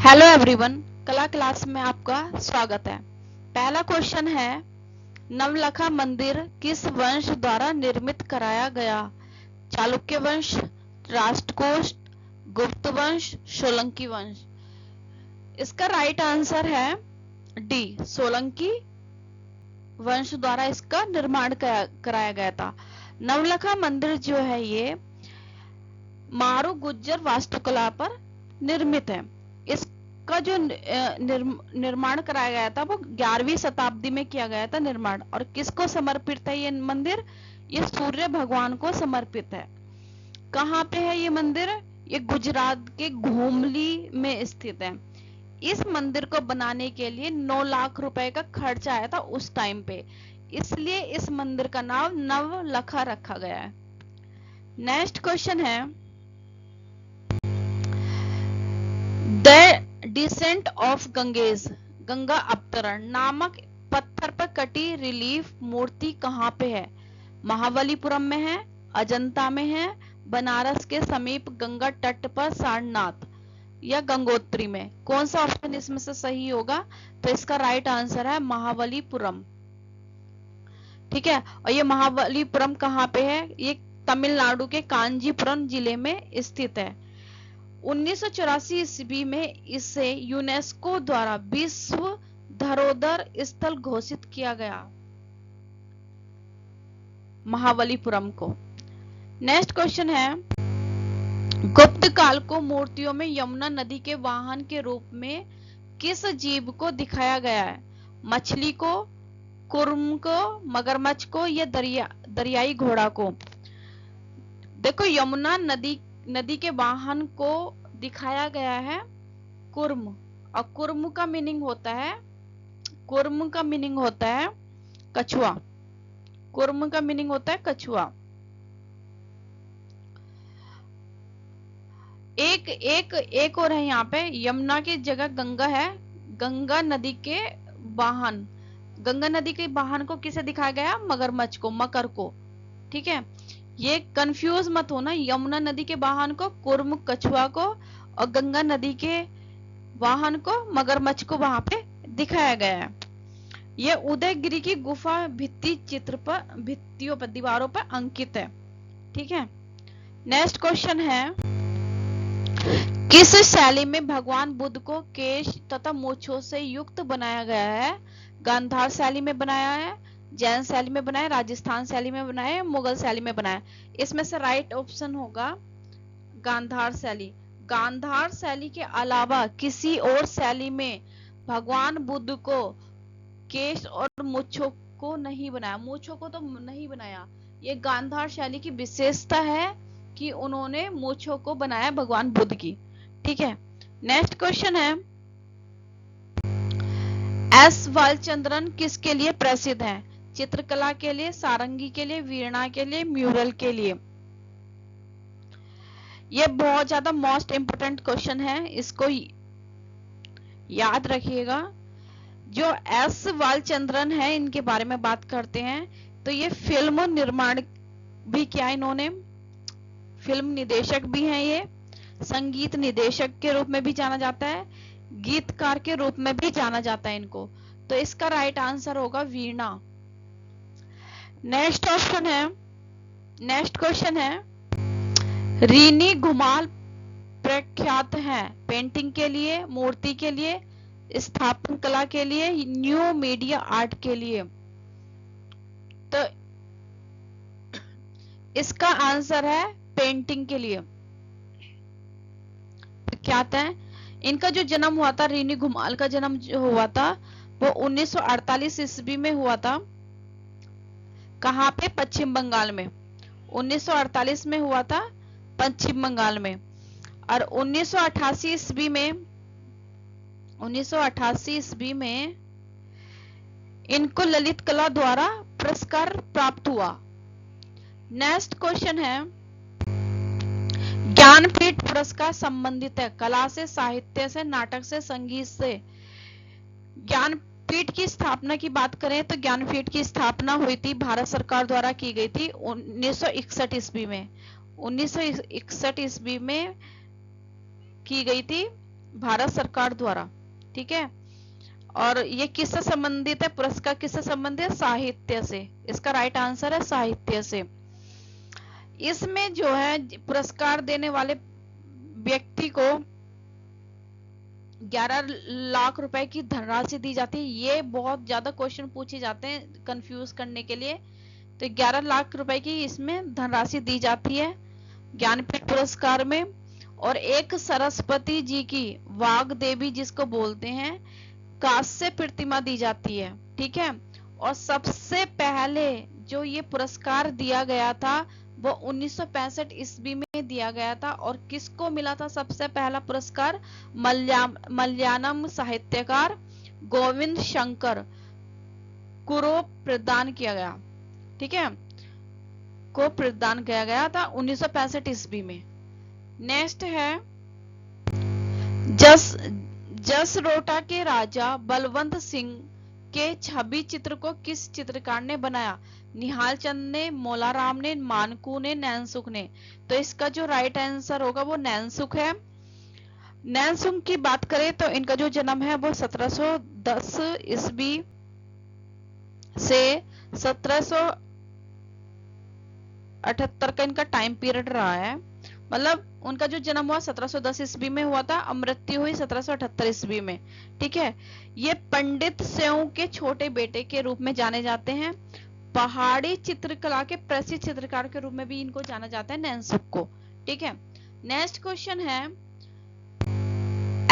Hello everyone, कला class में आपका स्वागत है। पहला क्वेश्चन है, नवलखा मंदिर किस वंश द्वारा निर्मित कराया गया? चालुक्य वंश, राष्ट्रकूट, गुप्त वंश, सोलंकी वंश। इसका राइट आंसर है डी, सोलंकी वंश द्वारा इसका निर्माण कराया गया था। नवलखा मंदिर जो है ये मारू गुज्जर वास्तुकला पर निर्मित है। इसका जो निर्माण कराया गया था वो 11वीं शताब्दी में किया गया था निर्माण। और किसको समर्पित है ये मंदिर? ये सूर्य भगवान को समर्पित है। कहाँ पे है ये मंदिर? ये गुजरात के घोमली में स्थित है। इस मंदिर को बनाने के लिए 9 लाख रुपए का खर्च आया था उस टाइम पे, इसलिए इस मंदिर का नाम नवलखा रखा गया है। नेक्स्ट क्वेश्चन है, the descent of Ganges, Ganga अवतरण नामक पत्थर पर कटी रिलीफ मूर्ति कहाँ पे है? महाबलीपुरम में है, अजंता में है, बनारस के समीप गंगा तट पर सारनाथ या गंगोत्री में। कौन सा ऑप्शन इसमें से सही होगा? तो इसका राइट आंसर है महाबलीपुरम। ठीक है, और ये महाबलीपुरम कहाँ पे है? ये तमिलनाडु के कांजीपुरम जिले में स्थित है। 1984 ईस्वी में इसे यूनेस्को द्वारा विश्व धरोहर स्थल घोषित किया गया, महाबलीपुरम को। नेक्स्ट क्वेश्चन है, गुप्त काल को मूर्तियों में यमुना नदी के वाहन के रूप में किस जीव को दिखाया गया है? मछली को, कुर्म को, मगरमच्छ को या दरियाई घोड़ा को? देखो, यमुना नदी के वाहन को दिखाया गया है कुर्म, और कुर्म का मीनिंग होता है कछुआ। कुर्म का मीनिंग होता है कछुआ। एक और है यहाँ पे, यमुना की जगह गंगा है। गंगा नदी के वाहन को किसे दिखाया गया? मगरमच्छ को, मकर को। ठीक है, ये कंफ्यूज मत होना। यमुना नदी के वाहन को कुर्म कछुआ को, और गंगा नदी के वाहन को मगरमच्छ को वहां पे दिखाया गया है। ये उदयगिरी की गुफा भित्तियों पर, दीवारों पर अंकित है। ठीक है, नेक्स्ट क्वेश्चन है, किस शैली में भगवान बुद्ध को केश तथा मूछों से युक्त बनाया गया है? गांधार शैली में बनाया है, जैन शैली में बनाया, राजस्थान शैली में बनाया, मुगल शैली में बनाया? इसमें से राइट ऑप्शन होगा गांधार शैली। गांधार शैली के अलावा किसी और शैली में भगवान बुद्ध को केश और मूछों को नहीं बनाया। मूछों को तो नहीं बनाया। ये गांधार शैली की विशेषता है कि उन्होंने मूछों को बनाया भगवान बुद्ध की। ठीक है, नेक्स्ट क्वेश्चन है, एस बालचंद्रन किसके लिए प्रसिद्ध है? चित्रकला के लिए, सारंगी के लिए, वीणा के लिए, म्यूरल के लिए? ये बहुत ज्यादा मोस्ट इंपोर्टेंट क्वेश्चन है, इसको याद रखिएगा। जो एस बालचंद्रन है, इनके बारे में बात करते हैं तो ये फिल्म निर्माण भी किया इन्होंने, फिल्म निदेशक भी हैं, ये संगीत निदेशक के रूप में भी जाना जाता है, गीतकार के रूप में भी जाना जाता है इनको। तो इसका राइट आंसर होगा वीणा। नेक्स्ट क्वेश्चन है, रीनी घुमाल प्रख्यात है पेंटिंग के लिए, मूर्ति के लिए, स्थापन कला के लिए, न्यू मीडिया आर्ट के लिए? तो इसका आंसर है पेंटिंग के लिए प्रख्यात है। इनका जो जन्म हुआ था, रीनी घुमाल का जन्म जो हुआ था वो 1948 ईस्वी में हुआ था। कहाँ पे? पश्चिम बंगाल में। 1948 में हुआ था पश्चिम बंगाल में। और 1988 ईस्वी में इनको ललित कला द्वारा पुरस्कार प्राप्त हुआ। नेक्स्ट क्वेश्चन है, ज्ञानपीठ पुरस्कार संबंधित है कला से, साहित्य से, नाटक से, संगीत से? ज्ञानपीठ की स्थापना की बात करें तो ज्ञानपीठ की स्थापना हुई थी, भारत सरकार द्वारा की गई थी 1961 ईस्वी में। 1961 ईस्वी में की गई थी भारत सरकार द्वारा। ठीक है, और ये किससे संबंधित है? पुरस्कार किससे संबंधित है? साहित्य से। इसका राइट आंसर है साहित्य से। इसमें जो है पुरस्कार देने वाले व्यक्ति को 11 लाख रुपए की धनराशि दी जाती है। ये बहुत ज्यादा क्वेश्चन पूछे जाते हैं कंफ्यूज करने के लिए। तो 11 लाख रुपए की इसमें धनराशि दी जाती है ज्ञानपीठ पुरस्कार में। और एक सरस्वती जी की वाग्देवी जिसको बोलते हैं कांस्य प्रतिमा दी जाती है। ठीक है, और सबसे पहले जो ये पुरस्कार दिया गया था वो 1965 ईस्वी में दिया गया था। और किसको मिला था सबसे पहला पुरस्कार? मलयालम साहित्यकार गोविंद शंकर को प्रदान किया गया। ठीक है, को प्रदान किया गया था 1965 ईस्वी में। नेक्स्ट है जसरोटा के राजा बलवंत सिंह के छवि चित्र को किस चित्रकार ने बनाया? निहाल चंद ने, मौलाराम ने, मानकू ने, नैनसुख ने। तो इसका जो राइट आंसर होगा वो नैनसुख है। नैनसुख की बात करें तो इनका जो जन्म है वो 1710 ईस्वी से 1778 का इनका टाइम पीरियड रहा है। मतलब उनका जो जन्म हुआ 1710 ईस्वी में हुआ था, मृत्यु हुई 1778 ईस्वी में। ठीक है, ये पंडित सेऊ के छोटे बेटे के रूप में जाने जाते हैं। पहाड़ी चित्रकला के प्रसिद्ध चित्रकार के रूप में भी इनको जाना जाता है, नैनसुख को। ठीक है, नेक्स्ट क्वेश्चन है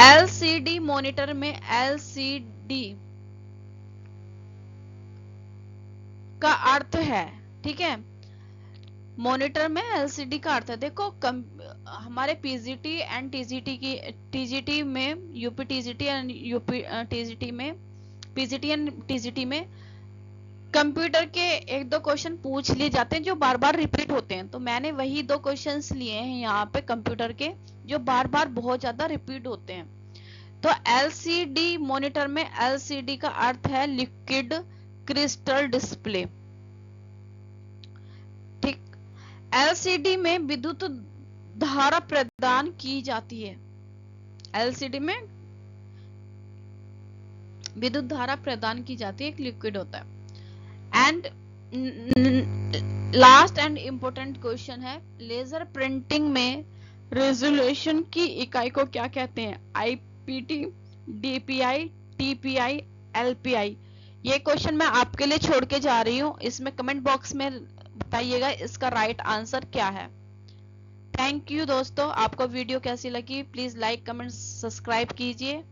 एलसीडी मॉनिटर में एलसीडी का अर्थ है। ठीक है, मॉनिटर में एलसीडी का अर्थ है, देखो हमारे पीजीटी एंड टीजीटी में, UP TGT and UP TGT में, पीजीटी एंड टीजीटी में कंप्यूटर के एक दो क्वेश्चन पूछ लिए जाते हैं जो बार बार रिपीट होते हैं। तो मैंने वही दो क्वेश्चंस लिए हैं यहाँ पे कंप्यूटर के जो बार बार बहुत ज्यादा रिपीट होते हैं। तो एलसीडी मॉनिटर में एलसीडी का अर्थ है लिक्विड क्रिस्टल डिस्प्ले। ठीक, एलसीडी में विद्युत धारा प्रदान की जाती है। एलसीडी में विद्युत धारा प्रदान की जाती है, एक लिक्विड होता है। And last and important question है लेजर प्रिंटिंग में रेजोल्यूशन की इकाई को क्या कहते हैं? IPT, DPI, TPI, LPI. ये क्वेश्चन मैं आपके लिए छोड़ के जा रही हूँ, इसमें कमेंट बॉक्स में बताइएगा इसका राइट आंसर क्या है। थैंक यू दोस्तों, आपको वीडियो कैसी लगी प्लीज लाइक, कमेंट, सब्सक्राइब कीजिए।